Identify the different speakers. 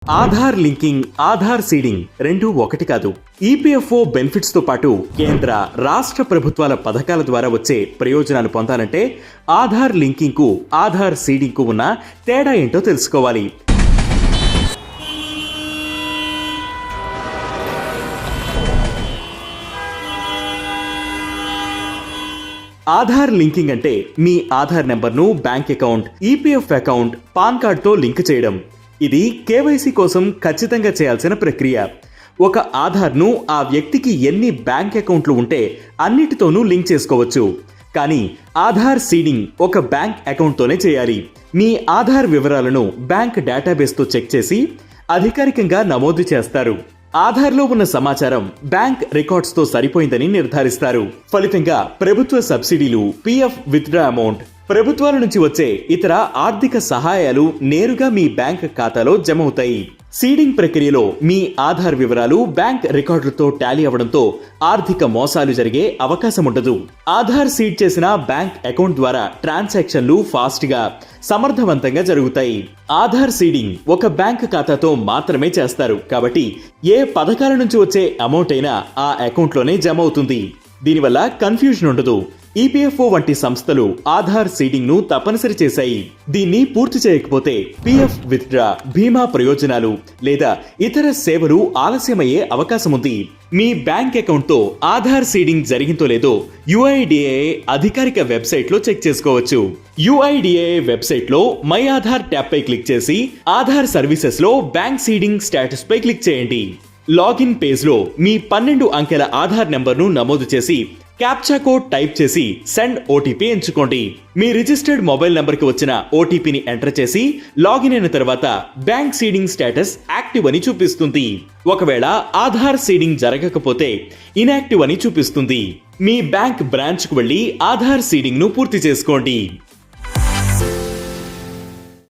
Speaker 1: Aadhaar linking, Aadhaar seeding రెండు ఒకటి కాదు. ఈపీఎఫ్ఓ బెనిఫిట్స్ తో పాటు కేంద్ర రాష్ట్ర ప్రభుత్వాల పథకాల ద్వారా వచ్చే ప్రయోజనాలు పొందాలంటే ఆధార్ లింకింగ్ కు, ఆధార్ సీడింగ్ కు ఉన్న తేడా ఏంటో తెలుసుకోవాలి. ఆధార్ లింకింగ్ అంటే మీ ఆధార్ నెంబర్ను bank account, EPF account, PAN కార్డ్తో లింక్ చేయడం. ఇది కేవైసీ కోసం ఖచ్చితంగా చేయాల్సిన ప్రక్రియ. ఒక ఆధార్ను ఆ వ్యక్తికి ఎన్ని బ్యాంక్ అకౌంట్లు ఉంటే అన్నిటితోనూ లింక్ చేసుకోవచ్చు. కానీ ఆధార్ సీడింగ్ ఒక బ్యాంక్ అకౌంట్తోనే చేయాలి. మీ ఆధార్ వివరాలను బ్యాంక్ డేటాబేస్తో చెక్ చేసి అధికారికంగా నమోదు చేస్తారు. ఆధార్లో ఉన్న సమాచారం బ్యాంక్ రికార్డ్స్తో సరిపోయిందని నిర్ధారిస్తారు. ఫలితంగా ప్రభుత్వ సబ్సిడీలు, పీఎఫ్ విత్డ్రా అమౌంట్, ప్రభుత్వాల నుంచి వచ్చే ఇతర ఆర్థిక సహాయాలు నేరుగా మీ బ్యాంక్ ఖాతాలో జమ అవుతాయి. సీడింగ్ ప్రక్రియలో మీ ఆధార్ వివరాలు బ్యాంక్ రికార్డులతో టాలీ అవడంతో ఆర్థిక మోసాలు జరిగే అవకాశం ఉండదు. ఆధార్ సీడ్ చేసిన బ్యాంక్ అకౌంట్ ద్వారా ట్రాన్సాక్షన్లు ఫాస్ట్ గా, సమర్థవంతంగా జరుగుతాయి. ఆధార్ సీడింగ్ ఒక బ్యాంక్ ఖాతాతో మాత్రమే చేస్తారు కాబట్టి ఏ పథకాల నుంచి వచ్చే అమౌంట్ అయినా ఆ అకౌంట్లోనే జమ అవుతుంది. దీనివల్ల కన్ఫ్యూజన్ ఉండదు. ఈపీఎఫ్ఓ వంటి సంస్థలు ఆధార్ సీడింగ్ ను తప్పనిసరి చేశాయి. దీన్ని పూర్తి చేయకపోతే పీఎఫ్ విత్డ్రా, బీమా ప్రయోజనాలు లేదా ఇతర సేవలు ఆలస్యమయ్యే అవకాశం ఉంది. మీ బ్యాంక్ అకౌంట్ తో ఆధార్ సీడింగ్ జరిగిందో లేదో యుఐడిఏఐ అధికారిక వెబ్సైట్ లో చెక్ చేసుకోవచ్చు. యుఐడిఏఐ వెబ్సైట్ లో మై ఆధార్ ట్యాబ్ పై క్లిక్ చేసి ఆధార్ సర్వీసెస్ లో బ్యాంక్ సీడింగ్ స్టేటస్ పై క్లిక్ చేయండి. లాగిన్ పేజ్ లో మీ 12 అంకెల ఆధార్ నెంబర్ను నమోదు చేసి క్యాప్చా కోడ్ టైప్ చేసి సెండ్ ఓటీపీ ఎంచుకోండి. మీ రిజిస్టర్డ్ మొబైల్ నంబర్ కి వచ్చిన ఓటీపీని ఎంటర్ చేసి లాగిన్ అయిన తర్వాత బ్యాంక్ సీడింగ్ స్టేటస్ యాక్టివ్ అని చూపిస్తుంది. ఒకవేళ ఆధార్ సీడింగ్ జరగకపోతే ఇన్యాక్టివ్ అని చూపిస్తుంది. మీ బ్యాంక్ బ్రాంచ్ కు వెళ్లి ఆధార్ సీడింగ్ ను పూర్తి చేసుకోండి.